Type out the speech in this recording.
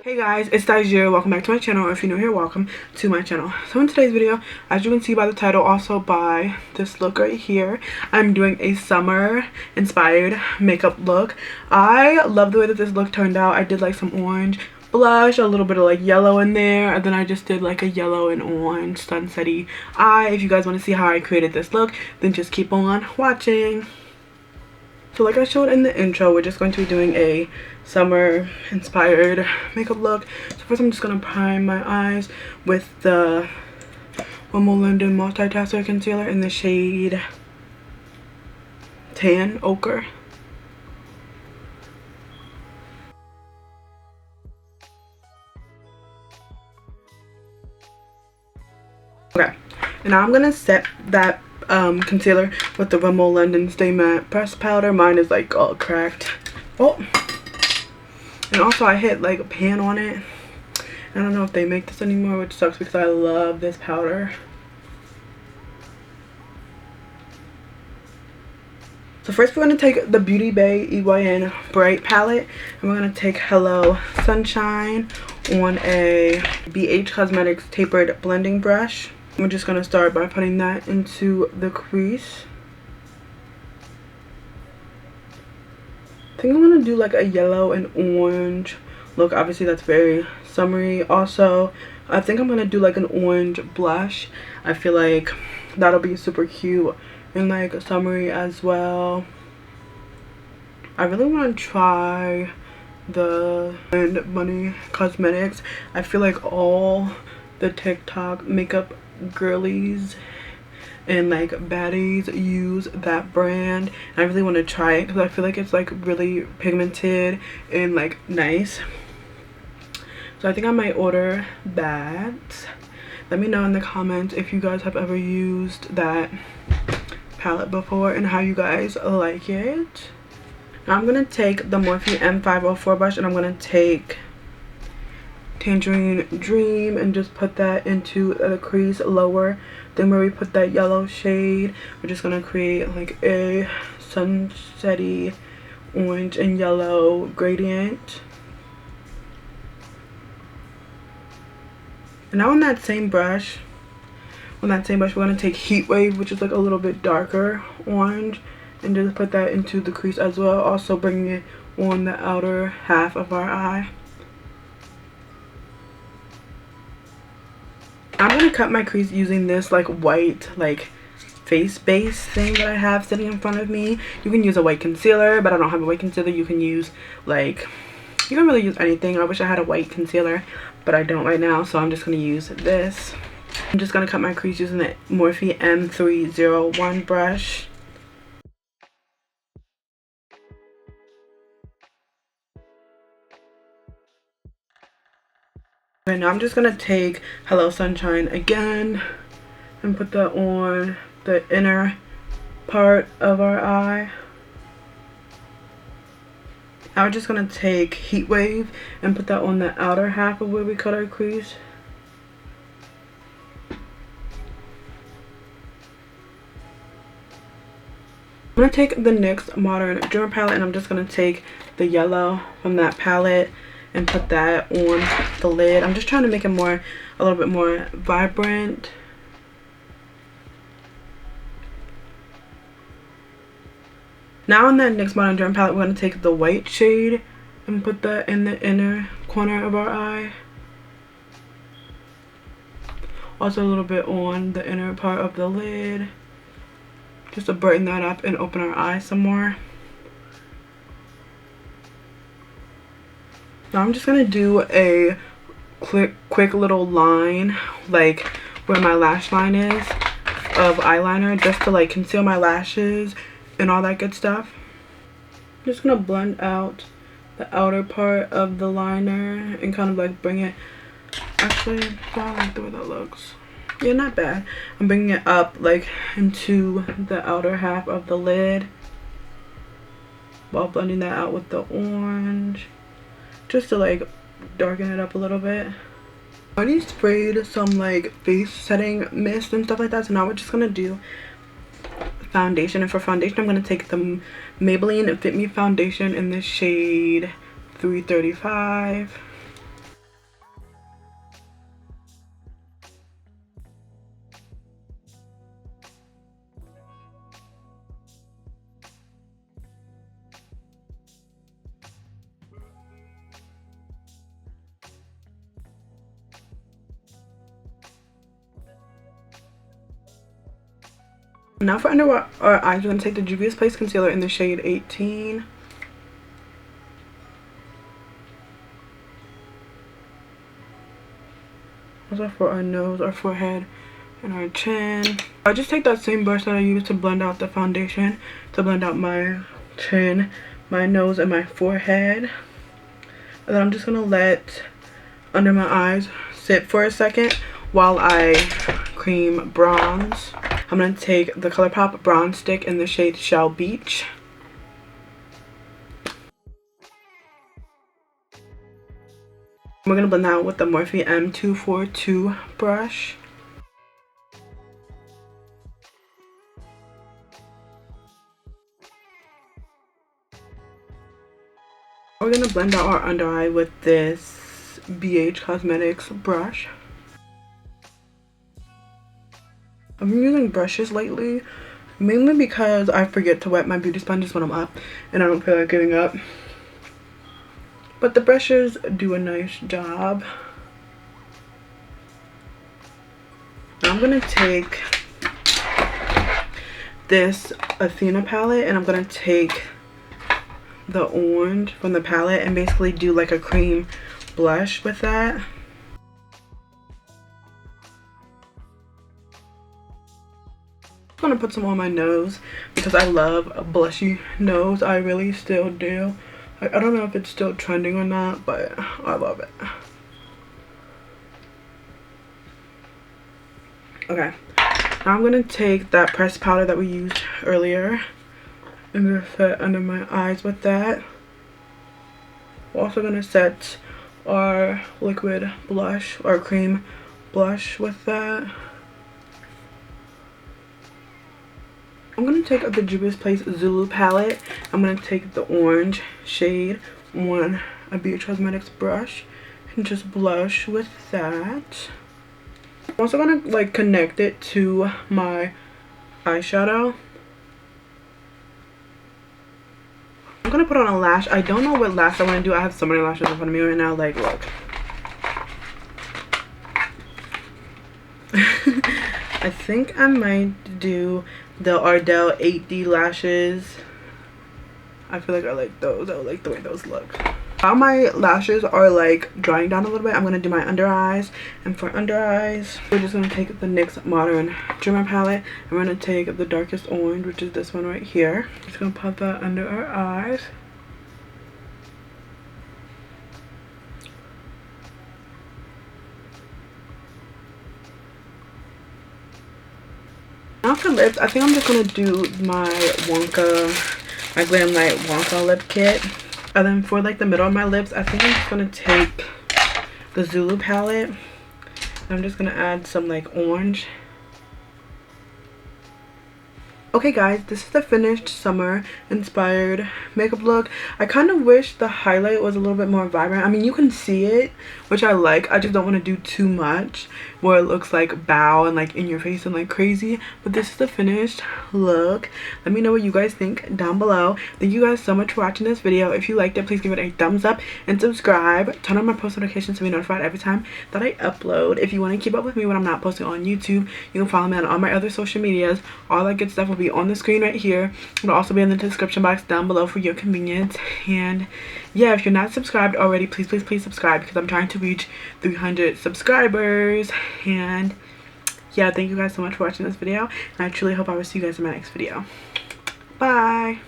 Hey guys, it's Dyjere. Welcome back to my channel. If you're new here, welcome to my channel. So in today's video, as you can see by the title, also by this look right here, I'm doing a summer inspired makeup look. I love the way that this look turned out. I did like some orange blush, a little bit of like yellow in there, and then I just did like a yellow and orange sunsetty eye. If you guys want to see how I created this look, then just keep on watching. So like I showed in the intro, we're just going to be doing a summer inspired makeup look. So first I'm just going to prime my eyes with the London Multitasker Concealer in the shade Tan Ochre. Okay, and now I'm going to set that concealer with the Rimmel London Stay Matte Pressed Powder. Mine is like all cracked. Oh, and also I hit like a pan on it. I don't know if they make this anymore, which sucks because I love this powder. So first we're going to take the Beauty Bay EYN Bright palette, and we're going to take Hello Sunshine on a BH Cosmetics tapered blending brush. We're just going to start by putting that into the crease. I think I'm going to do like a yellow and orange look. Obviously that's very summery. Also, I think I'm going to do like an orange blush. I feel like that'll be super cute and like summery as well. I really want to try the Bunny Cosmetics. I feel like all the TikTok makeup girlies and like baddies use that brand, and I really want to try it because I feel like it's like really pigmented and like nice. So I think I might order that. Let me know in the comments if you guys have ever used that palette before and how you guys like it. Now I'm gonna take the Morphe M504 brush, and I'm gonna take Tangerine Dream and just put that into the crease lower than where we put that yellow shade. We're just gonna create like a sunsetty orange and yellow gradient. And now on that same brush, we're gonna take Heat Wave, which is like a little bit darker orange, and just put that into the crease as well, also bringing it on the outer half of our eye. I'm going to cut my crease using this like white like face base thing that I have sitting in front of me. You can use a white concealer, but I don't have a white concealer. You can use like, you can really use anything. I wish I had a white concealer, but I don't right now, so I'm just going to use this. I'm just going to cut my crease using the Morphe M301 brush. And now I'm just going to take Hello Sunshine again and put that on the inner part of our eye. Now we're just going to take Heat Wave and put that on the outer half of where we cut our crease. I'm going to take the NYX Modern Dreamer palette, and I'm just going to take the yellow from that palette and put that on the lid. I'm just trying to make it a little bit more vibrant. Now on that NYX Modern Dream palette, we're going to take the white shade and put that in the inner corner of our eye. Also a little bit on the inner part of the lid, just to brighten that up and open our eye some more. Now I'm just going to do a quick little line like where my lash line is of eyeliner, just to like conceal my lashes and all that good stuff. I'm just going to blend out the outer part of the liner and kind of like bring it, actually I like the way that looks. Yeah, not bad. I'm bringing it up like into the outer half of the lid while blending that out with the orange, just to like darken it up a little bit. I already sprayed some like face setting mist and stuff like that, so now we're just gonna do foundation. And for foundation, I'm gonna take the Maybelline Fit Me foundation in the shade 335. Now for under our eyes, we're going to take the Juvia's Place concealer in the shade 18. Also for our nose, our forehead, and our chin. I just take that same brush that I used to blend out the foundation to blend out my chin, my nose, and my forehead. And then I'm just going to let under my eyes sit for a second while I cream bronze. I'm going to take the ColourPop bronze stick in the shade Shell Beach. We're going to blend out with the Morphe M242 brush. We're going to blend out our under eye with this BH Cosmetics brush. I've been using brushes lately, mainly because I forget to wet my beauty sponges when I'm up and I don't feel like giving up. But the brushes do a nice job. Now I'm going to take this Athena palette and I'm going to take the orange from the palette and basically do like a cream blush with that. I'm gonna put some on my nose because I love a blushy nose. I really still do. I don't know if it's still trending or not, but I love it. Okay, now I'm gonna take that pressed powder that we used earlier and gonna set under my eyes with that. We're also gonna set our liquid blush or cream blush with that. I'm going to take the Juvia's Place Zulu palette. I'm going to take the orange shade on a BH Cosmetics brush and just blush with that. I'm also going to like connect it to my eyeshadow. I'm going to put on a lash. I don't know what lash I want to do. I have so many lashes in front of me right now. Like, look. I think I might do the Ardell 8D lashes. I feel like I like those. I like the way those look. Now my lashes are like drying down a little bit. I'm going to do my under eyes. And for under eyes, we're just going to take the NYX Modern Dreamer palette. I'm going to take the darkest orange, which is this one right here. Just going to pop that under our eyes. Now for lips, I think I'm just going to do my Glam Light Wonka lip kit. And then for like the middle of my lips, I think I'm just going to take the Zulu palette. And I'm just going to add some like orange. Okay guys, this is the finished summer inspired makeup look. I kind of wish the highlight was a little bit more vibrant. I mean, you can see it, which I like. I just don't want to do too much where it looks like bow and like in your face and like crazy. But this is the finished look. Let me know what you guys think down below. Thank you guys so much for watching this video. If you liked it, please give it a thumbs up and subscribe. Turn on my post notifications to be notified every time that I upload. If you want to keep up with me when I'm not posting on YouTube, you can follow me on all my other social medias. All that good stuff will be on the screen right here. It'll also be in the description box down below for your convenience. And yeah, if you're not subscribed already, please subscribe because I'm trying to reach 300 subscribers. And yeah, thank you guys so much for watching this video, and I truly hope I will see you guys in my next video. Bye.